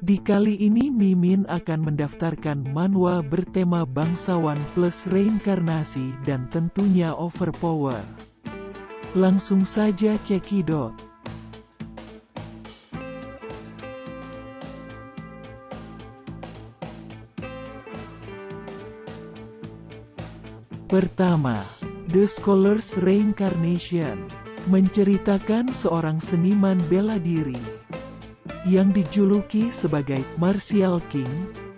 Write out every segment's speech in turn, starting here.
Di kali ini Mimin akan mendaftarkan manhwa bertema bangsawan plus reinkarnasi dan tentunya overpower. Langsung saja cekidot. Pertama, The Scholar's Reincarnation, menceritakan seorang seniman bela diri yang dijuluki sebagai Martial King,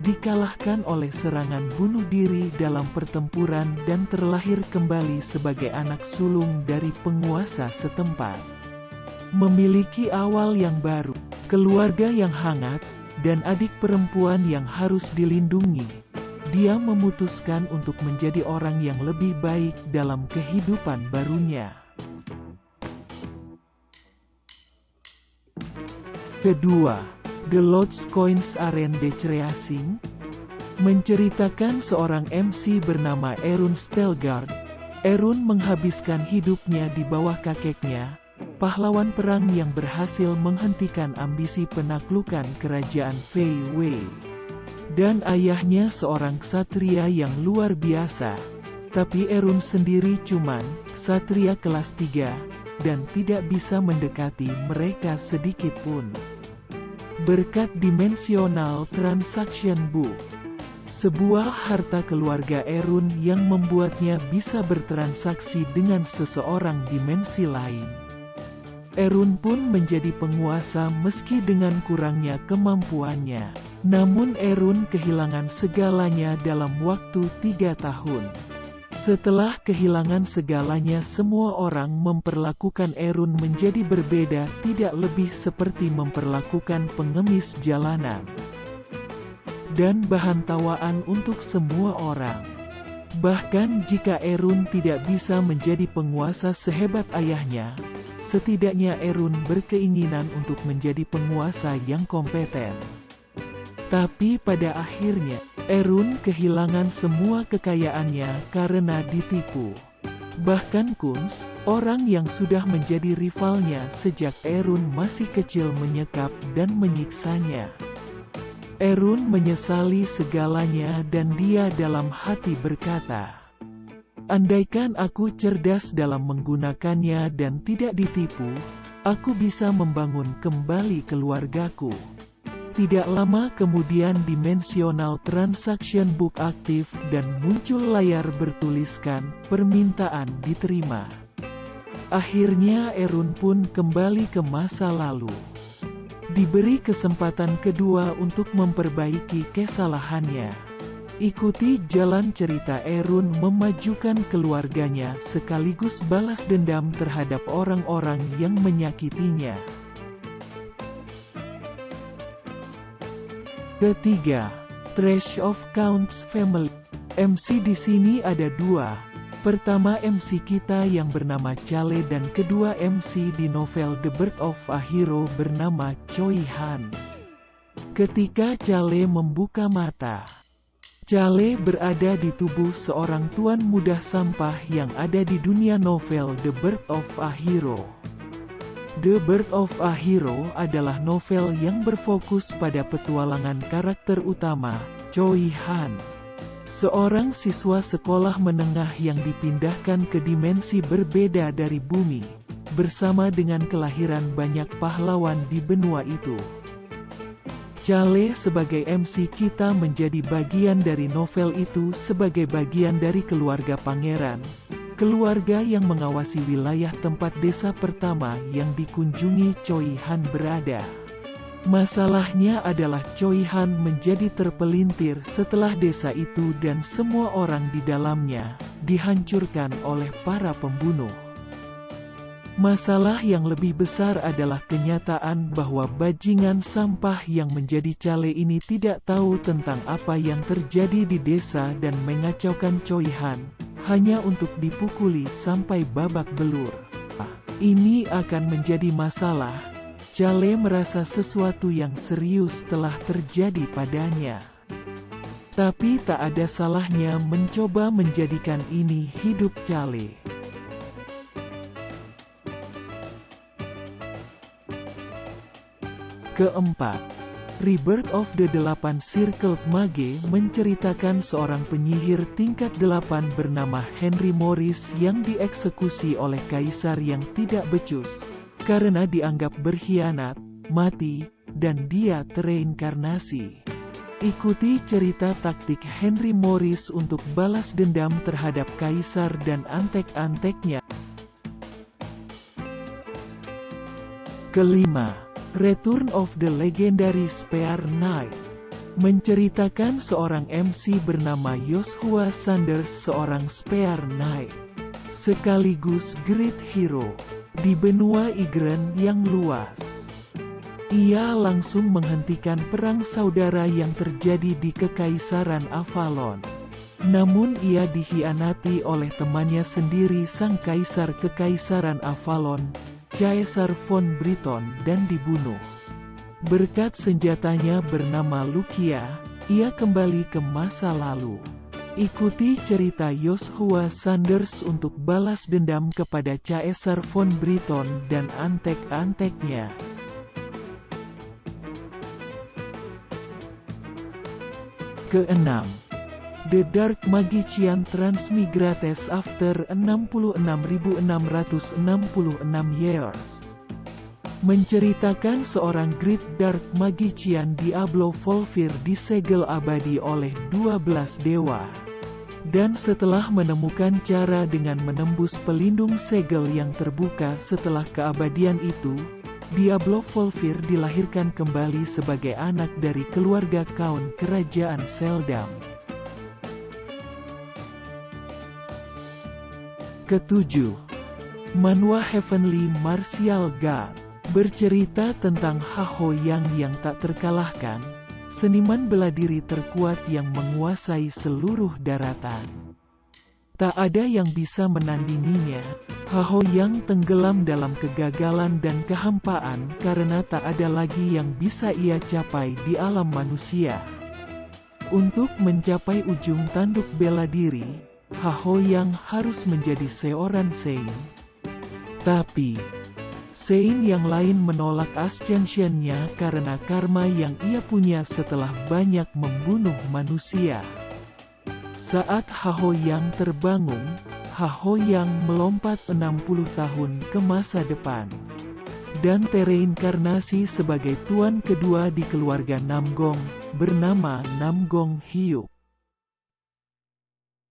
dikalahkan oleh serangan bunuh diri dalam pertempuran dan terlahir kembali sebagai anak sulung dari penguasa setempat. Memiliki awal yang baru, keluarga yang hangat, dan adik perempuan yang harus dilindungi, dia memutuskan untuk menjadi orang yang lebih baik dalam kehidupan barunya. Kedua, The Lost Coins Arène de Creation, menceritakan seorang MC bernama Erun Stelgard. Erun menghabiskan hidupnya di bawah kakeknya, pahlawan perang yang berhasil menghentikan ambisi penaklukan kerajaan Fei Wei. Dan ayahnya seorang ksatria yang luar biasa, tapi Erun sendiri cuman ksatria kelas 3, dan tidak bisa mendekati mereka sedikit pun. Berkat Dimensional Transaction Book, sebuah harta keluarga Erun yang membuatnya bisa bertransaksi dengan seseorang dimensi lain. Erun pun menjadi penguasa meski dengan kurangnya kemampuannya. Namun Erun kehilangan segalanya dalam waktu 3 tahun. Setelah kehilangan segalanya, semua orang memperlakukan Erun menjadi berbeda, tidak lebih seperti memperlakukan pengemis jalanan. Dan bahan tawaan untuk semua orang. Bahkan jika Erun tidak bisa menjadi penguasa sehebat ayahnya, setidaknya Erun berkeinginan untuk menjadi penguasa yang kompeten. Tapi pada akhirnya, Erun kehilangan semua kekayaannya karena ditipu. Bahkan Kunz, orang yang sudah menjadi rivalnya sejak Erun masih kecil, menyekap dan menyiksanya. Erun menyesali segalanya dan dia dalam hati berkata, "Andaikan aku cerdas dalam menggunakannya dan tidak ditipu, aku bisa membangun kembali keluargaku." Tidak lama kemudian Dimensional Transaction Book aktif dan muncul layar bertuliskan, "Permintaan diterima." Akhirnya Erun pun kembali ke masa lalu. Diberi kesempatan kedua untuk memperbaiki kesalahannya. Ikuti jalan cerita Erun memajukan keluarganya sekaligus balas dendam terhadap orang-orang yang menyakitinya. Ketiga, Trash of Count's Family. MC di sini ada dua. Pertama MC kita yang bernama Chale dan kedua MC di novel The Birth of a Hero bernama Choi Han. Ketika Chale membuka mata, Chale berada di tubuh seorang tuan muda sampah yang ada di dunia novel The Birth of a Hero. The Birth of a Hero adalah novel yang berfokus pada petualangan karakter utama, Choi Han. Seorang siswa sekolah menengah yang dipindahkan ke dimensi berbeda dari bumi, bersama dengan kelahiran banyak pahlawan di benua itu. Chale sebagai MC kita menjadi bagian dari novel itu sebagai bagian dari keluarga pangeran. Keluarga yang mengawasi wilayah tempat desa pertama yang dikunjungi Choi Han berada. Masalahnya adalah Choi Han menjadi terpelintir setelah desa itu dan semua orang di dalamnya dihancurkan oleh para pembunuh. Masalah yang lebih besar adalah kenyataan bahwa bajingan sampah yang menjadi Chale ini tidak tahu tentang apa yang terjadi di desa dan mengacaukan Choi Han, hanya untuk dipukuli sampai babak belur. Ini akan menjadi masalah. Chale merasa sesuatu yang serius telah terjadi padanya. Tapi tak ada salahnya mencoba menjadikan ini hidup Chale. Keempat, Rebirth of the 8 Circled Mage menceritakan seorang penyihir tingkat 8 bernama Henry Morris yang dieksekusi oleh kaisar yang tidak becus, karena dianggap berkhianat, mati, dan dia tereinkarnasi. Ikuti cerita taktik Henry Morris untuk balas dendam terhadap kaisar dan antek-anteknya. Kelima, Return of the Legendary Spear Knight menceritakan seorang MC bernama Joshua Sanders, seorang Spear Knight sekaligus Great Hero di benua Ygritte yang luas. Ia langsung menghentikan perang saudara yang terjadi di Kekaisaran Avalon. Namun ia dikhianati oleh temannya sendiri, sang kaisar Kekaisaran Avalon, Caesar von Briton, dan dibunuh. Berkat senjatanya bernama Lucia, ia kembali ke masa lalu. Ikuti cerita Joshua Sanders untuk balas dendam kepada Caesar von Briton dan antek-anteknya. Keenam, The Dark Magician Transmigrates After 66.666 Years menceritakan seorang Great Dark Magician Diablo Volfir disegel abadi oleh 12 dewa. Dan setelah menemukan cara dengan menembus pelindung segel yang terbuka setelah keabadian itu, Diablo Volfir dilahirkan kembali sebagai anak dari keluarga Count Kerajaan Seldam. Ketujuh, Manhwa Heavenly Martial God bercerita tentang Haho Yang yang tak terkalahkan, seniman bela diri terkuat yang menguasai seluruh daratan. Tak ada yang bisa menandinginya. Haho Yang tenggelam dalam kegagalan dan kehampaan karena tak ada lagi yang bisa ia capai di alam manusia. Untuk mencapai ujung tanduk bela diri, Haho Yang harus menjadi seorang Saint. Tapi Saint yang lain menolak ascension-nya karena karma yang ia punya setelah banyak membunuh manusia. Saat Haho Yang terbangun, Haho Yang melompat 60 tahun ke masa depan dan tereinkarnasi sebagai tuan kedua di keluarga Namgong, bernama Namgong Hyuk.